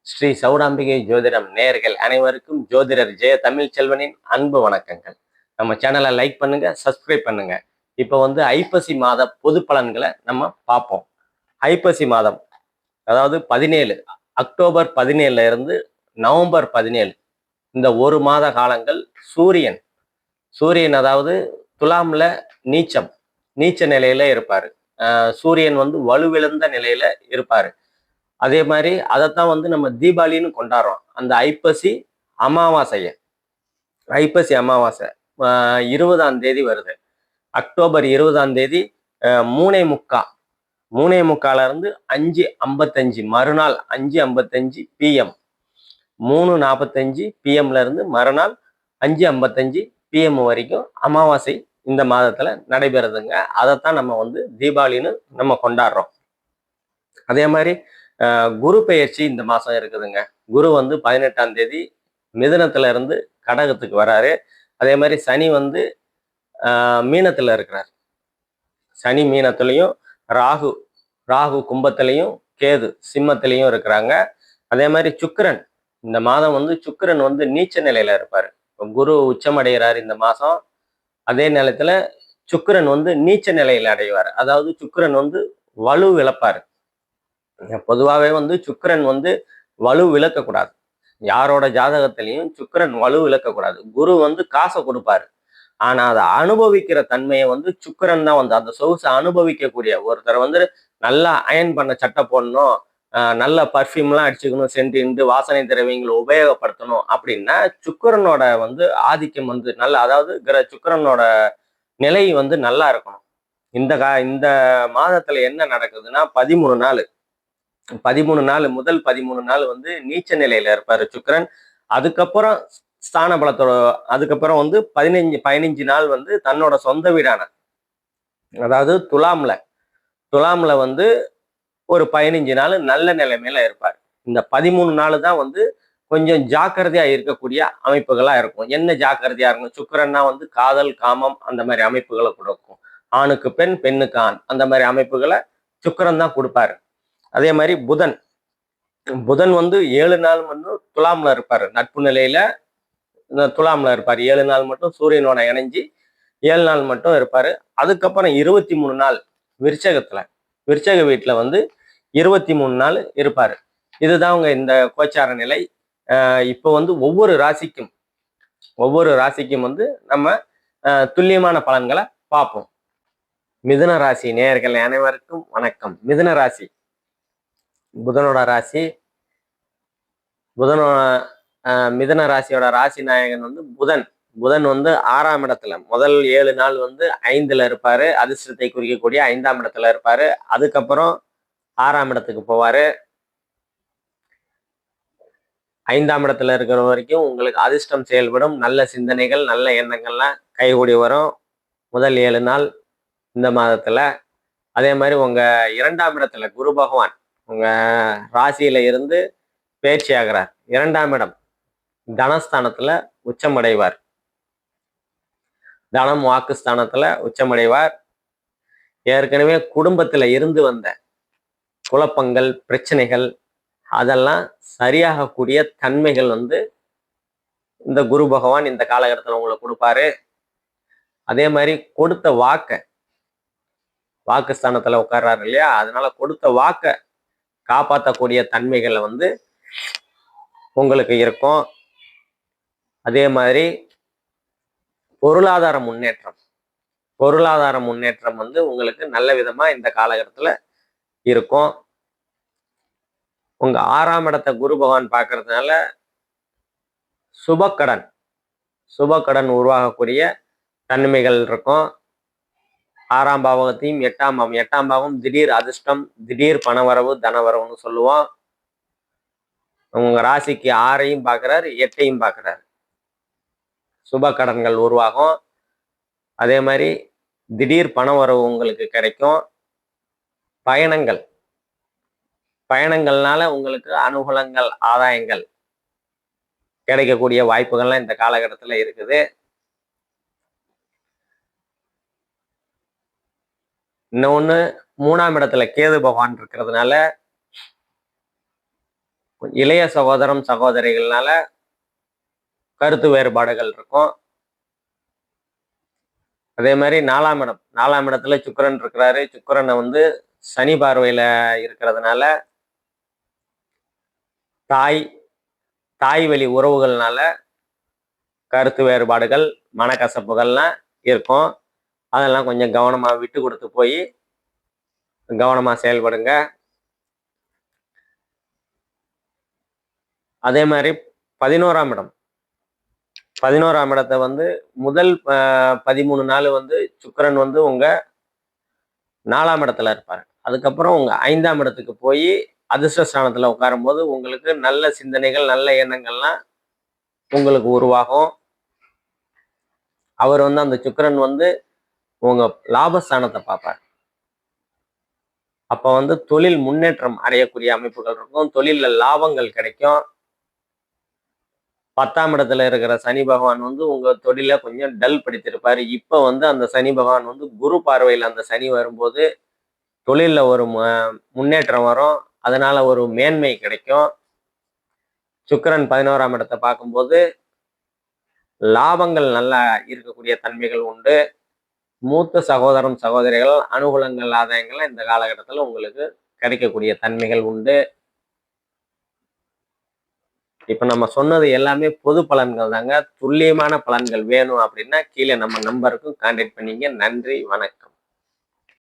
ஸ்ரீ சௌடாம்பிகை ஜோதிடம் நேயர்கள் அனைவருக்கும் ஜோதிடர் ஜெய தமிழ்ச்செல்வனின் அன்பு வணக்கங்கள். நம்ம சேனலை லைக் பண்ணுங்க, சப்ஸ்கிரைப் பண்ணுங்க. இப்போ ஐப்பசி மாத பொது பலன்களை நம்ம பார்ப்போம். ஐப்பசி மாதம் அதாவது 17 அக்டோபர் 17 இருந்து நவம்பர் 17 இந்த ஒரு மாத காலங்கள் சூரியன் சூரியன் அதாவது துலாம்ல நீச்ச நிலையில இருப்பாரு. சூரியன் வலுவிழந்த நிலையில இருப்பாரு. அதே மாதிரி அதைத்தான் நம்ம தீபாவளின்னு கொண்டாடுறோம். அந்த ஐப்பசி அமாவாசை 20ஆம் தேதி வருது. அக்டோபர் 20ஆம் தேதி 3:45 இருந்து 5:55 மறுநாள் 5:55 PM 3:45 PMல இருந்து மறுநாள் 5:55 PM வரைக்கும் அமாவாசை இந்த மாதத்துல நடைபெறுதுங்க. அதைத்தான் நம்ம தீபாவளின்னு நம்ம கொண்டாடுறோம். அதே மாதிரி குரு பெயர்ச்சி இந்த மாசம் இருக்குதுங்க. குரு 18ஆம் தேதி மிதுனத்துல இருந்து கடகத்துக்கு வராரு. அதே மாதிரி சனி மீனத்துல இருக்கிறார். சனி மீனத்திலையும் ராகு கும்பத்திலையும் கேது சிம்மத்திலையும் இருக்கிறாங்க. அதே மாதிரி சுக்கிரன் இந்த மாதம் சுக்கிரன் நீச்ச நிலையில இருப்பாரு. குரு உச்சமடைகிறார் இந்த மாசம். அதே நேரத்துல சுக்கிரன் நீச்ச நிலையில அடைவார். அதாவது சுக்கிரன் வலு இழப்பாரு. பொதுவாகவே சுக்கிரன் வலு விளக்கக்கூடாது. யாரோட ஜாதகத்திலையும் சுக்கிரன் வலு விளக்கக்கூடாது. குரு காசை கொடுப்பாரு. ஆனா அதை அனுபவிக்கிற தன்மையை சுக்கிரன் தான் அந்த சொகுசை அனுபவிக்கக்கூடிய ஒருத்தர் நல்லா அயன் பண்ண சட்டை போடணும், நல்ல பர்ஃப்யூம்லாம் அடிச்சுக்கணும், சென்ட் வாசனை திரவியங்களை உபயோகப்படுத்தணும் அப்படின்னா சுக்கிரனோட ஆதிக்கம் நல்ல, அதாவது சுக்கிரனோட நிலை நல்லா இருக்கணும். இந்த மாதத்துல என்ன நடக்குதுன்னா 13 நாள் முதல் 13 நாள் நீச்ச நிலையில இருப்பாரு சுக்கிரன். அதுக்கப்புறம் ஸ்தான பலத்தோட அதுக்கப்புறம் 15 நாள் தன்னோட சொந்த வீடான அதாவது துலாம்ல ஒரு 15 நாள் நல்ல நிலைமையில இருப்பார். இந்த 13 நாள் தான் கொஞ்சம் ஜாக்கிரதையா இருக்கக்கூடிய அமைப்புகளா இருக்கும். என்ன ஜாக்கிரதையா இருக்கும்? சுக்கிரன்னா காதல் காமம் அந்த மாதிரி அமைப்புகளை கொடுக்கும். ஆணுக்கு பெண், பெண்ணுக்கு ஆண் அந்த மாதிரி அமைப்புகளை சுக்கிரன் தான் கொடுப்பாரு. அதே மாதிரி புதன் 7 நாள் துலாம்ல இருப்பாரு. நட்பு நிலையில துலாம்ல இருப்பாரு. 7 நாள் மட்டும் சூரியனோட இணைஞ்சு 7 நாள் மட்டும் இருப்பாரு. அதுக்கப்புறம் 23 நாள் விருச்சக வீட்டுல 23 நாள் இருப்பாரு. இதுதான் இந்த கோச்சார நிலை. இப்போ ஒவ்வொரு ராசிக்கும் நம்ம துல்லியமான பலன்களை பார்ப்போம். மிதுன ராசி நேயர்கள் அனைவருக்கும் வணக்கம். மிதுன ராசி புதனோட ராசி. மிதுன ராசியோட ராசி நாயகன் புதன் 6ஆம் இடத்துல முதல் 7 நாள் 5ல இருப்பாரு. அதிர்ஷ்டத்தை குறிக்கக்கூடிய 5ஆம் இடத்துல இருப்பாரு. அதுக்கப்புறம் 6ஆம் இடத்துக்கு போவாரு. 5ஆம் இடத்துல இருக்கிற வரைக்கும் உங்களுக்கு அதிர்ஷ்டம் செயல்படும். நல்ல சிந்தனைகள், நல்ல எண்ணங்கள்லாம் கைகூடி வரும் முதல் 7 நாள் இந்த மாதத்துல. அதே மாதிரி உங்க 2ஆம் இடத்துல குரு பகவான் உங்க ராசியில இருந்து பயிற்சி ஆகிறார். 2ஆம் இடம் தனஸ்தானத்துல உச்சமடைவார். தனம் வாக்குஸ்தானத்துல உச்சமடைவார். ஏற்கனவே குடும்பத்துல இருந்து வந்த குழப்பங்கள், பிரச்சனைகள் அதெல்லாம் சரியாகக்கூடிய தன்மைகள் இந்த குரு பகவான் இந்த காலகட்டத்தில் உங்களுக்கு கொடுப்பாரு. அதே மாதிரி கொடுத்த வாக்குஸ்தானத்துல உட்கார்றாரு இல்லையா, அதனால கொடுத்த வாக்க காப்பாற்றக்கூடிய தன்மைகள் உங்களுக்கு இருக்கும். அதே மாதிரி பொருளாதார முன்னேற்றம் உங்களுக்கு நல்ல விதமா இந்த காலகட்டத்துல இருக்கும். உங்க 6ஆம் இடத்தை குரு பகவான் பார்க்கறதுனால சுபக்கடன் உருவாகக்கூடிய தன்மைகள் இருக்கும். 6ஆம் பாவகத்தையும் 8ஆம் பாவம் திடீர் அதிர்ஷ்டம், திடீர் பணவரவு, தனவரவுன்னு சொல்லுவோம். உங்க ராசிக்கு 6ஐயும் பார்க்கிறார், 8ஐயும் பார்க்கிறார். சுப கடன்கள் உருவாகும். அதே மாதிரி திடீர் பணவரவு உங்களுக்கு கிடைக்கும். பயணங்கள்னால உங்களுக்கு அனுகூலங்கள், ஆதாயங்கள் கிடைக்கக்கூடிய வாய்ப்புகள்லாம் இந்த காலகட்டத்துல இருக்குது. இன்னொன்னு 3ஆம் இடத்துல கேது பகவான் இருக்கிறதுனால இளைய சகோதரம் சகோதரிகள்னால கருத்து வேறுபாடுகள் இருக்கும். அதே மாதிரி 4ஆம் இடத்துல சுக்கிரன் இருக்கிறாரு. சுக்கிரனை வந்து சனி பார்வையில இருக்கிறதுனால தாய் தாய் வழி உறவுகள்னால கருத்து வேறுபாடுகள், மனக்கசப்புகள்லாம் இருக்கும். அதெல்லாம் கொஞ்சம் கவனமா விட்டு கொடுத்து போய் கவனமா செயல்படுங்க. அதே மாதிரி 11ஆம் இடம் 11ஆம் இடத்தை வந்து முதல் 13 நாள் வந்து சுக்கிரன் வந்து உங்க 4ஆம் இடத்துல இருப்பாரு. அதுக்கப்புறம் உங்க 5ஆம் இடத்துக்கு போய் அதிர்ஷ்டஸ்தானத்துல உட்காரும்போது உங்களுக்கு நல்ல சிந்தனைகள், நல்ல எண்ணங்கள்லாம் உங்களுக்கு உருவாகும். அவர் வந்து அந்த சுக்கிரன் வந்து உங்க லாபஸ்தானத்தை பார்ப்பார். அப்ப வந்து தொழில் முன்னேற்றம் அடையக்கூடிய அமைப்புகள் இருக்கும். தொழில்ல லாபங்கள் கிடைக்கும். 10ஆம் இடத்துல இருக்கிற சனி பகவான் வந்து உங்க தொழில கொஞ்சம் டல் படுத்தியிருப்பாரு. இப்ப வந்து அந்த சனி பகவான் வந்து குரு பார்வையில் அந்த சனி வரும்போது தொழில்ல ஒரு முன்னேற்றம் வரும். அதனால ஒரு மேன்மை கிடைக்கும். சுக்கிரன் 11ஆம் இடத்தை பார்க்கும்போது லாபங்கள் நல்லா இருக்கக்கூடிய தன்மைகள் உண்டு. மூத்த சகோதரம் சகோதரிகள் அனுகூலங்கள் ஆதாயங்கள் இந்த காலகட்டத்தில் உங்களுக்கு கிடைக்கக்கூடிய தன்மைகள் உண்டு. இப்ப நம்ம சொன்னது எல்லாமே பொது பலன்கள் தாங்க. துல்லியமான பலன்கள் வேணும் அப்படின்னா கீழே நம்ம நம்பருக்கும் கான்டாக்ட் பண்ணீங்க. நன்றி, வணக்கம்.